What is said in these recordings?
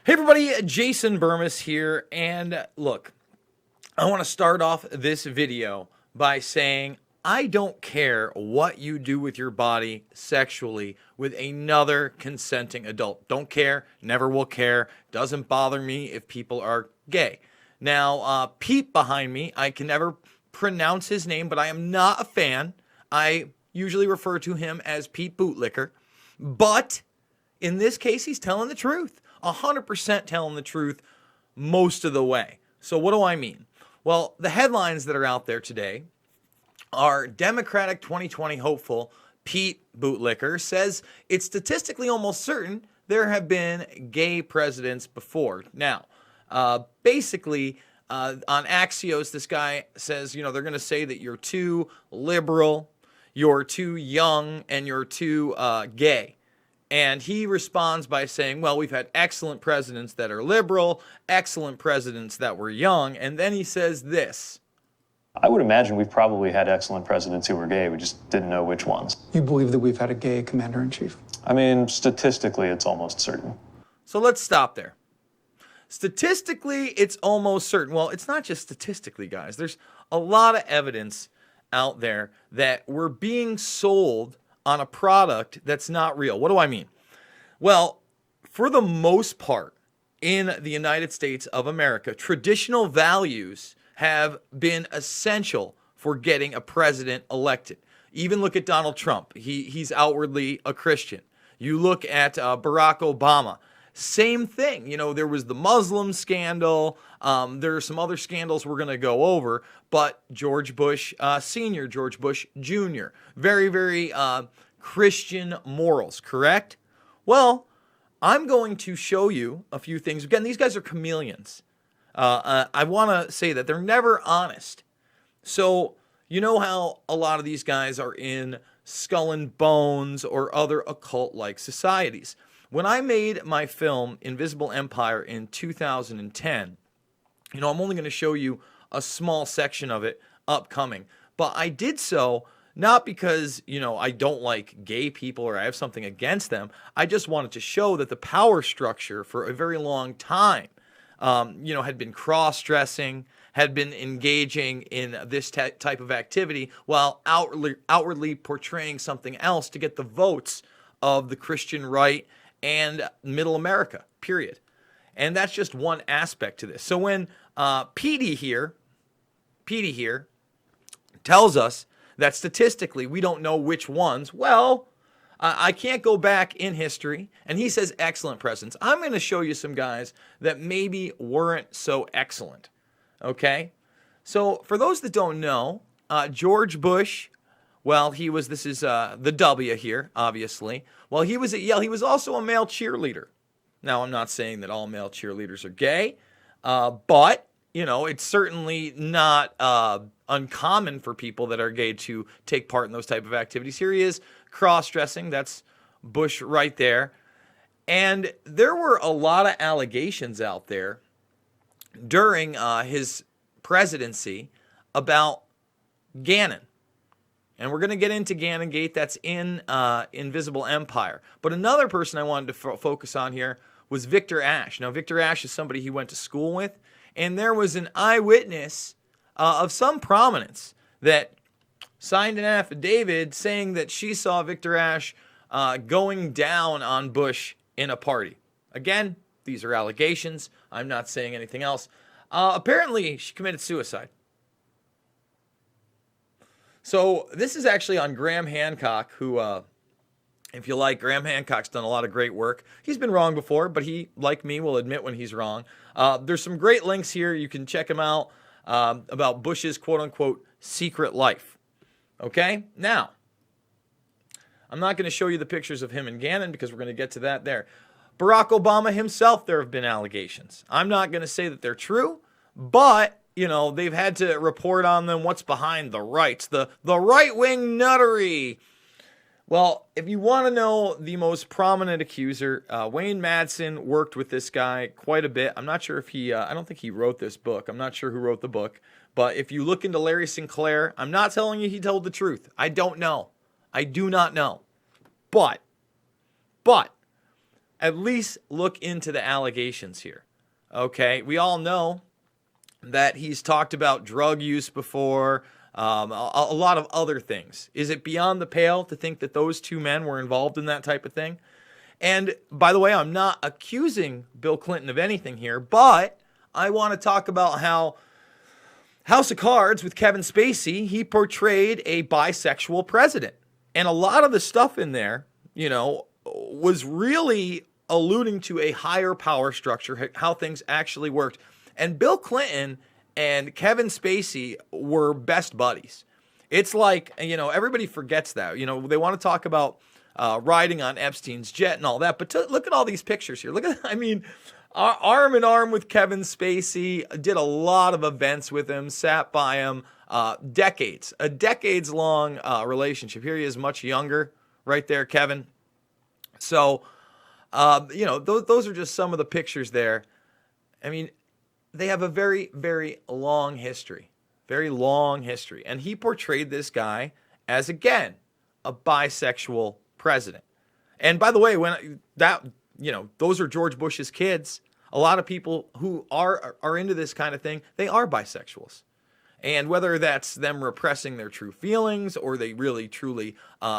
Hey everybody, Jason Burmis here, and look, I want to start off this video by saying I don't care what you do with your body sexually with another consenting adult. Don't care, never will care, doesn't bother me if people are gay. Now, Pete behind me, I can never pronounce his name, but I am not a fan. I usually refer to him as Pete Bootlicker, but in this case, he's telling the truth. 100% telling the truth most of the way. So what do I mean? Well, the headlines that are out there today are Democratic 2020 hopeful Pete Bootlicker says it's statistically almost certain there have been gay presidents before. Now, basically, on Axios, this guy says, they're going to say that you're too liberal, you're too young, and you're too gay. And he responds by saying, well, we've had excellent presidents that are liberal, excellent presidents that were young. And then he says this. I would imagine we've probably had excellent presidents who were gay. We just didn't know which ones. You believe that we've had a gay commander-in-chief? I mean, statistically, it's almost certain. So let's stop there. Statistically, it's almost certain. Well, it's not just statistically, guys. There's a lot of evidence out there that we're being sold on a product that's not real. What do I mean? Well, for the most part, in the United States of America, traditional values have been essential for getting a president elected. Even look at Donald Trump. He's outwardly a Christian. You look at Barack Obama. Same thing. There was the Muslim scandal. There are some other scandals we're going to go over. But George Bush Sr., George Bush Jr., very, very Christian morals, correct? Well, I'm going to show you a few things. Again, these guys are chameleons. I want to say that they're never honest. So, you know how a lot of these guys are in Skull and Bones or other occult-like societies. When I made my film, Invisible Empire, in 2010, I'm only going to show you a small section of it upcoming. But I did so not because, I don't like gay people or I have something against them. I just wanted to show that the power structure for a very long time, had been cross-dressing, had been engaging in this type of activity while outwardly portraying something else to get the votes of the Christian right and middle America, period. And that's just one aspect to this. So when Petey here tells us that statistically we don't know which ones, well, I can't go back in history, and he says excellent presidents. I'm going to show you some guys that maybe weren't so excellent, okay? So for those that don't know, George Bush, well, this is the W here, obviously. Well, he was at Yale. He was also a male cheerleader. Now, I'm not saying that all male cheerleaders are gay, but, it's certainly not uncommon for people that are gay to take part in those type of activities. Here he is, cross-dressing. That's Bush right there. And there were a lot of allegations out there during his presidency about Gannon. And we're going to get into Gannongate. That's in Invisible Empire. But another person I wanted to focus on here was Victor Ashe. Now, Victor Ashe is somebody he went to school with. And there was an eyewitness of some prominence that signed an affidavit saying that she saw Victor Ashe going down on Bush in a party. Again, these are allegations. I'm not saying anything else. Apparently, she committed suicide. So this is actually on Graham Hancock, who, if you like, Graham Hancock's done a lot of great work. He's been wrong before, but he, like me, will admit when he's wrong. There's some great links here. You can check them out about Bush's quote-unquote secret life. Okay? Now, I'm not going to show you the pictures of him and Gannon because we're going to get to that there. Barack Obama himself, there have been allegations. I'm not going to say that they're true, but they've had to report on them. What's behind the rights? The right-wing nuttery. Well, if you want to know the most prominent accuser, Wayne Madsen worked with this guy quite a bit. I'm not sure if I don't think he wrote this book. I'm not sure who wrote the book. But if you look into Larry Sinclair, I'm not telling you he told the truth. I don't know. I do not know. But at least look into the allegations here. Okay, we all know that he's talked about drug use before, a lot of other things. Is it beyond the pale to think that those two men were involved in that type of thing? And by the way, I'm not accusing Bill Clinton of anything here, but I want to talk about how House of Cards with Kevin Spacey, he portrayed a bisexual president. And a lot of the stuff in there, you know, was really alluding to a higher power structure, how things actually worked. And Bill Clinton and Kevin Spacey were best buddies. It's like, you know, everybody forgets that. You know, they want to talk about riding on Epstein's jet and all that. But look at all these pictures here. Look at, I mean, arm in arm with Kevin Spacey, did a lot of events with him, sat by him, a decades-long relationship. Here he is much younger, right there, Kevin. So, you know, those are just some of the pictures there. I mean, they have a very, very long history. Very long history. And he portrayed this guy as, again, a bisexual president. And by the way, when that, you know, those are George Bush's kids. A lot of people who are into this kind of thing, they are bisexuals. And whether that's them repressing their true feelings or they really truly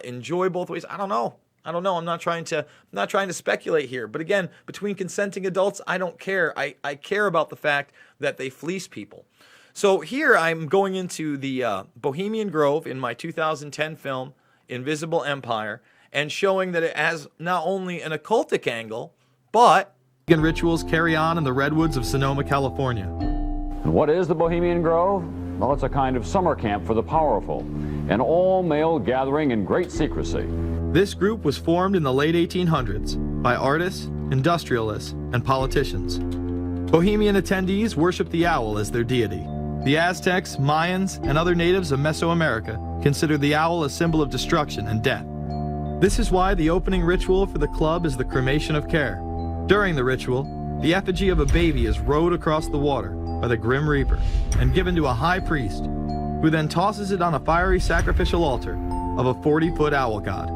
enjoy both ways, I don't know. I'm not trying to speculate here. But again, between consenting adults, I don't care. I care about the fact that they fleece people. So here I'm going into the Bohemian Grove in my 2010 film, Invisible Empire, and showing that it has not only an occultic angle, but rituals carry on in the redwoods of Sonoma, California. And what is the Bohemian Grove? Well, it's a kind of summer camp for the powerful, an all-male gathering in great secrecy. This group was formed in the late 1800s by artists, industrialists, and politicians. Bohemian attendees worship the owl as their deity. The Aztecs, Mayans, and other natives of Mesoamerica considered the owl a symbol of destruction and death. This is why the opening ritual for the club is the cremation of care. During the ritual, the effigy of a baby is rowed across the water by the Grim Reaper and given to a high priest, who then tosses it on a fiery sacrificial altar of a 40-foot owl god.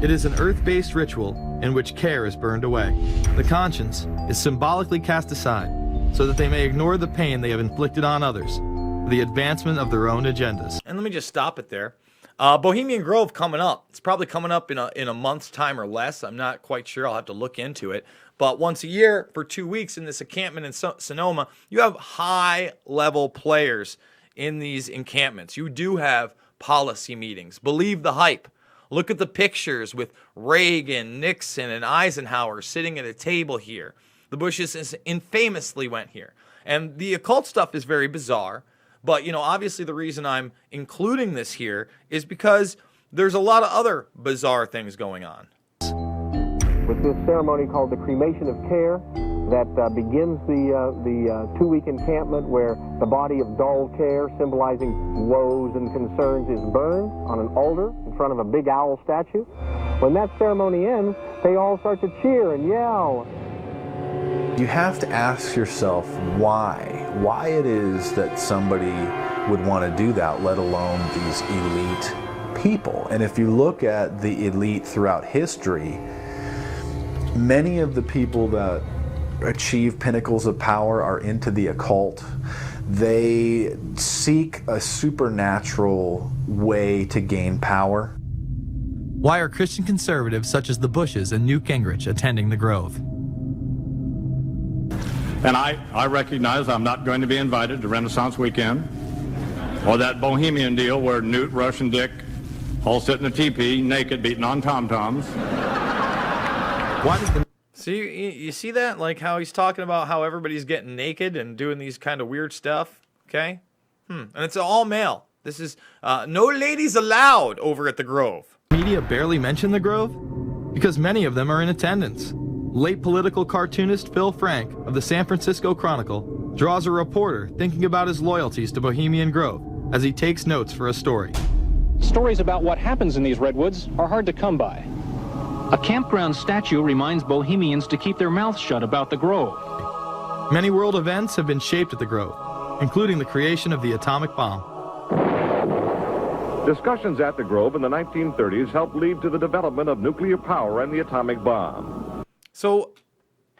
It is an earth-based ritual in which care is burned away. The conscience is symbolically cast aside so that they may ignore the pain they have inflicted on others for the advancement of their own agendas. And let me just stop it there. Bohemian Grove coming up. It's probably coming up in a month's time or less. I'm not quite sure. I'll have to look into it. But once a year for 2 weeks in this encampment in Sonoma, you have high-level players in these encampments. You do have policy meetings. Believe the hype. Look at the pictures with Reagan, Nixon, and Eisenhower sitting at a table here. The Bushes infamously went here. And the occult stuff is very bizarre. But, you know, obviously the reason I'm including this here is because there's a lot of other bizarre things going on. With this ceremony called the cremation of care that begins the 2-week encampment where the body of dull care symbolizing woes and concerns is burned on an altar in front of a big owl statue. When that ceremony ends, they all start to cheer and yell. You have to ask yourself why it is that somebody would want to do that, let alone these elite people. And if you look at the elite throughout history, many of the people that achieve pinnacles of power are into the occult. They seek a supernatural way to gain power. Why are Christian conservatives such as the Bushes and Newt Gingrich attending the Grove? And I recognize I'm not going to be invited to Renaissance Weekend or that Bohemian deal where Newt, Rush, and Dick all sit in a teepee naked beating on tom-toms. Why does the See, you see that? Like how he's talking about how everybody's getting naked and doing these kind of weird stuff, okay? And it's all male. This is no ladies allowed over at the Grove. media barely mention the Grove? Because many of them are in attendance. Late political cartoonist Phil Frank of the San Francisco Chronicle draws a reporter thinking about his loyalties to Bohemian Grove as he takes notes for a story. Stories about what happens in these redwoods are hard to come by. A campground statue reminds Bohemians to keep their mouths shut about the Grove. Many world events have been shaped at the Grove, including the creation of the atomic bomb. Discussions at the Grove in the 1930s helped lead to the development of nuclear power and the atomic bomb. So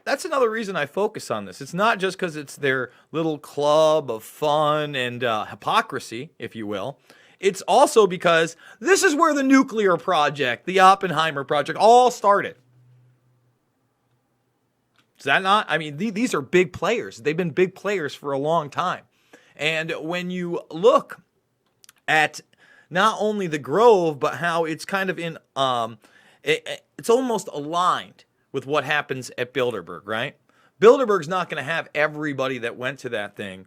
that's another reason I focus on this. It's not just because it's their little club of fun and hypocrisy, if you will. It's also because this is where the nuclear project, the Oppenheimer project, all started. Is that not? I mean, these are big players. They've been big players for a long time. And when you look at not only the Grove, but how it's kind of in, it's almost aligned with what happens at Bilderberg, right? Bilderberg's not going to have everybody that went to that thing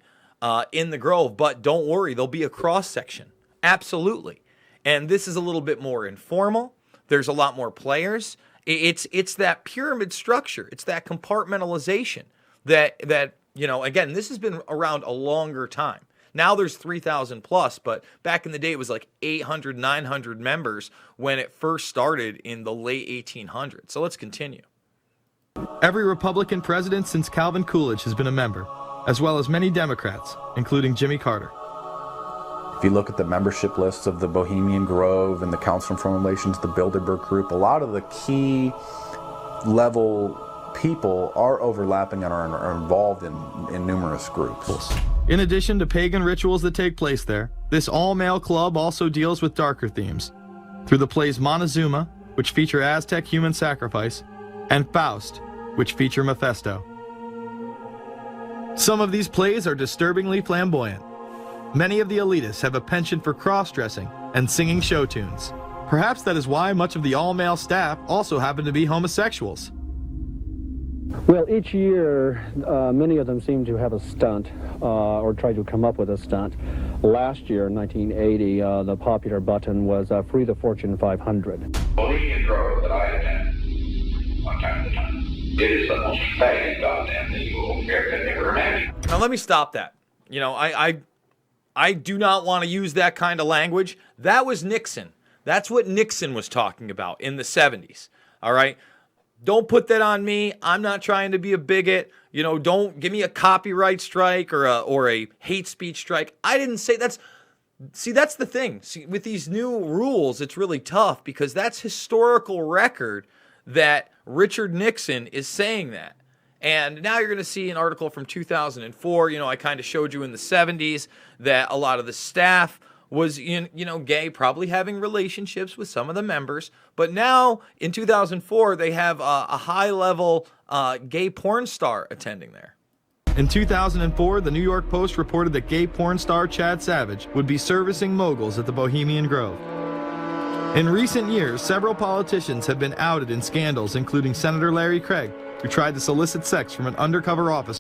in the Grove, but don't worry, there'll be a cross-section. Absolutely. And this is a little bit more informal. There's a lot more players. It's that pyramid structure. It's that compartmentalization that you know, again, this has been around a longer time. Now there's 3,000 plus, but back in the day it was like 800, 900 members when it first started in the late 1800s. So let's continue. Every Republican president since Calvin Coolidge has been a member, as well as many Democrats, including Jimmy Carter. If you look at the membership lists of the Bohemian Grove and the Council on Foreign Relations, the Bilderberg Group, a lot of the key level people are overlapping and are involved in numerous groups. In addition to pagan rituals that take place there, this all-male club also deals with darker themes through the plays Montezuma, which feature Aztec human sacrifice, and Faust, which feature Mephisto. Some of these plays are disturbingly flamboyant. Many of the elitists have a penchant for cross-dressing and singing show tunes. Perhaps that is why much of the all-male staff also happen to be homosexuals. Well, each year, many of them seem to have a stunt or try to come up with a stunt. Last year, in 1980, the popular button was Free the Fortune 500. Bohemian Grove that I attend one time at a time. It is the most faggot goddamn thing you will ever imagine. Now let me stop that. You know, I do not want to use that kind of language. That was Nixon. That's what Nixon was talking about in the 70s. All right? Don't put that on me. I'm not trying to be a bigot. You know, don't give me a copyright strike or a hate speech strike. I didn't say that's... See, that's the thing. See, with these new rules, it's really tough because that's historical record that Richard Nixon is saying that. And now you're going to see an article from 2004. You know, I kind of showed you in the 70s that a lot of the staff was, gay, probably having relationships with some of the members. But now, in 2004, they have a high-level gay porn star attending there. In 2004, the New York Post reported that gay porn star Chad Savage would be servicing moguls at the Bohemian Grove. In recent years, several politicians have been outed in scandals, including Senator Larry Craig, who tried to solicit sex from an undercover officer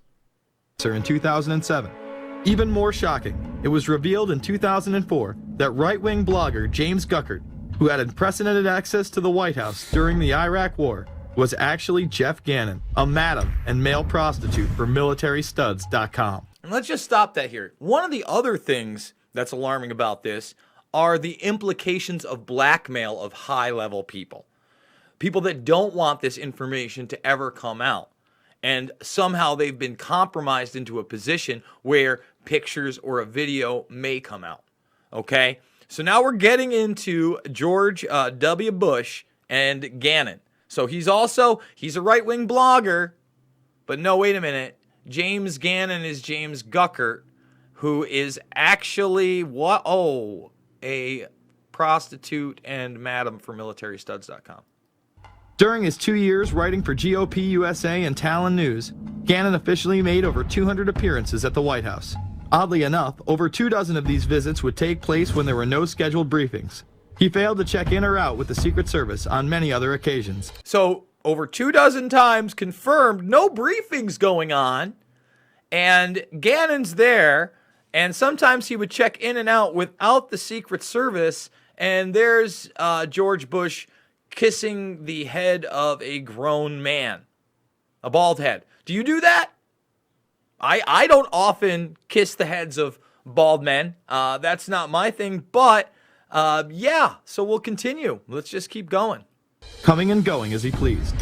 in 2007. Even more shocking, it was revealed in 2004 that right-wing blogger James Guckert, who had unprecedented access to the White House during the Iraq War, was actually Jeff Gannon, a madam and male prostitute for militarystuds.com. And let's just stop that here. One of the other things that's alarming about this are the implications of blackmail of high-level people. People that don't want this information to ever come out. And somehow they've been compromised into a position where pictures or a video may come out. Okay? So now we're getting into George W. Bush and Gannon. So he's a right-wing blogger, but no, wait a minute. James Gannon is James Guckert, who is actually what? Oh, a prostitute and madam for militarystuds.com. During his 2 years writing for GOP USA and Talon News, Gannon officially made over 200 appearances at the White House. Oddly enough, over 24 of these visits would take place when there were no scheduled briefings. He failed to check in or out with the Secret Service on many other occasions. So, over 24 times confirmed, no briefings going on, and Gannon's there, and sometimes he would check in and out without the Secret Service, and there's George Bush kissing the head of a grown man, a bald head. Do you do that? I don't often kiss the heads of bald men. That's not my thing, but yeah, so we'll continue. Let's just keep going. Coming and going as he pleased.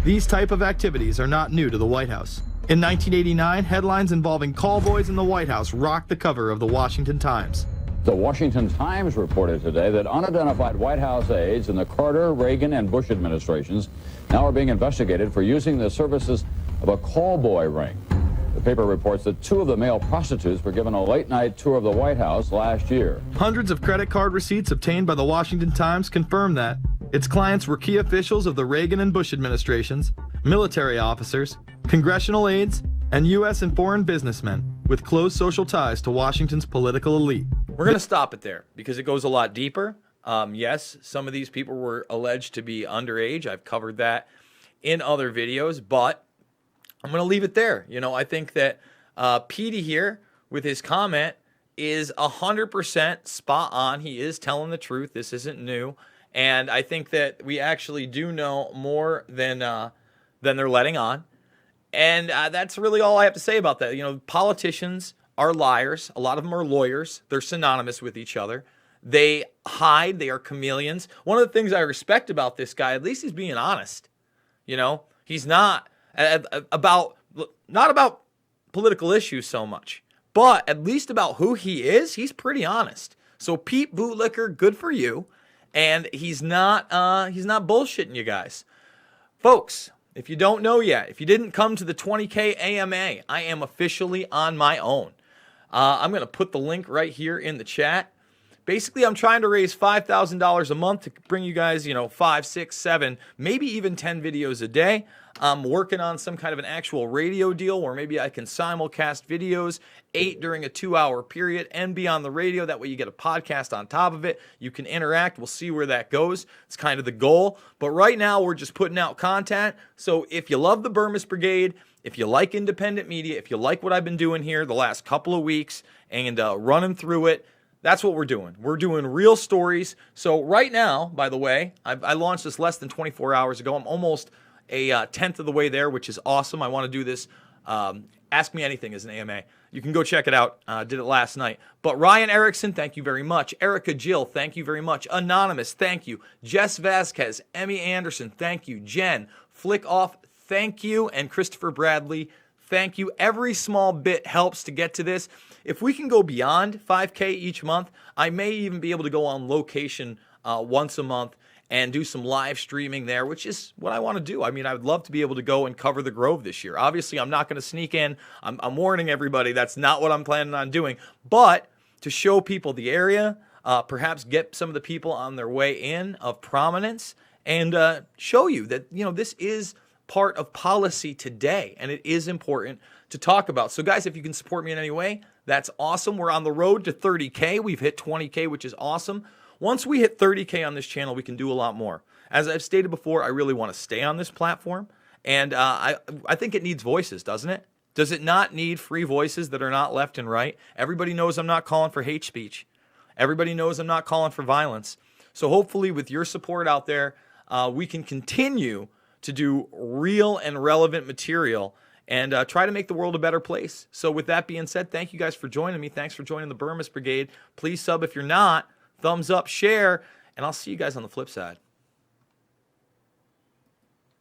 These type of activities are not new to the White House. In 1989, headlines involving call boys in the White House rocked the cover of the Washington Times. The Washington Times reported today that unidentified White House aides in the Carter, Reagan, and Bush administrations now are being investigated for using the services of a call boy ring. The paper reports that 2 of the male prostitutes were given a late-night tour of the White House last year. Hundreds of credit card receipts obtained by the Washington Times confirm that its clients were key officials of the Reagan and Bush administrations, military officers, congressional aides, and U.S. and foreign businessmen with close social ties to Washington's political elite. We're going to stop it there because it goes a lot deeper. Yes, some of these people were alleged to be underage. I've covered that in other videos, but I'm going to leave it there. You know, I think that Petey here with his comment is 100% spot on. He is telling the truth. This isn't new. And I think that we actually do know more than they're letting on. And that's really all I have to say about that. You know, politicians are liars. A lot of them are lawyers. They're synonymous with each other. They hide. They are chameleons. One of the things I respect about this guy, at least he's being honest. You know, he's not about political issues so much, but at least about who he is, he's pretty honest. So Pete Bootlicker, good for you. And he's not bullshitting you guys. Folks, if you don't know yet, if you didn't come to the 20K AMA, I am officially on my own. I'm going to put the link right here in the chat. Basically, I'm trying to raise $5,000 a month to bring you guys, 5, 6, 7, maybe even 10 videos a day. I'm working on some kind of an actual radio deal where maybe I can simulcast videos 8 during a 2-hour period and be on the radio. That way you get a podcast on top of it. You can interact. We'll see where that goes. It's kind of the goal. But right now we're just putting out content. So if you love the Burmis Brigade, if you like independent media, if you like what I've been doing here the last couple of weeks and running through it, that's what we're doing. We're doing real stories. So right now, by the way, I launched this less than 24 hours ago. I'm almost a tenth of the way there, which is awesome. I want to do this. Ask Me Anything as an AMA. You can go check it out. Did it last night. But Ryan Erickson, thank you very much. Erica Jill, thank you very much. Anonymous, thank you. Jess Vasquez, Emmy Anderson, thank you. Jen, Flick Off, thank you. And Christopher Bradley, thank you. Every small bit helps to get to this. If we can go beyond 5K each month, I may even be able to go on location once a month and do some live streaming there, which is what I want to do. I mean, I would love to be able to go and cover the Grove this year. Obviously, I'm not going to sneak in. I'm warning everybody, that's not what I'm planning on doing. But to show people the area, perhaps get some of the people on their way in of prominence and show you that, this is part of policy today, and it is important to talk about. So guys, if you can support me in any way, that's awesome. We're on the road to 30K. We've hit 20K, which is awesome. Once we hit 30K on this channel, we can do a lot more. As I've stated before, I really want to stay on this platform, and I think it needs voices, doesn't it? Does it not need free voices that are not left and right? Everybody knows I'm not calling for hate speech. Everybody knows I'm not calling for violence. So hopefully with your support out there, we can continue to do real and relevant material and try to make the world a better place. So with that being said, thank you guys for joining me. Thanks for joining the Burmis Brigade. Please sub if you're not. Thumbs up, share, and I'll see you guys on the flip side.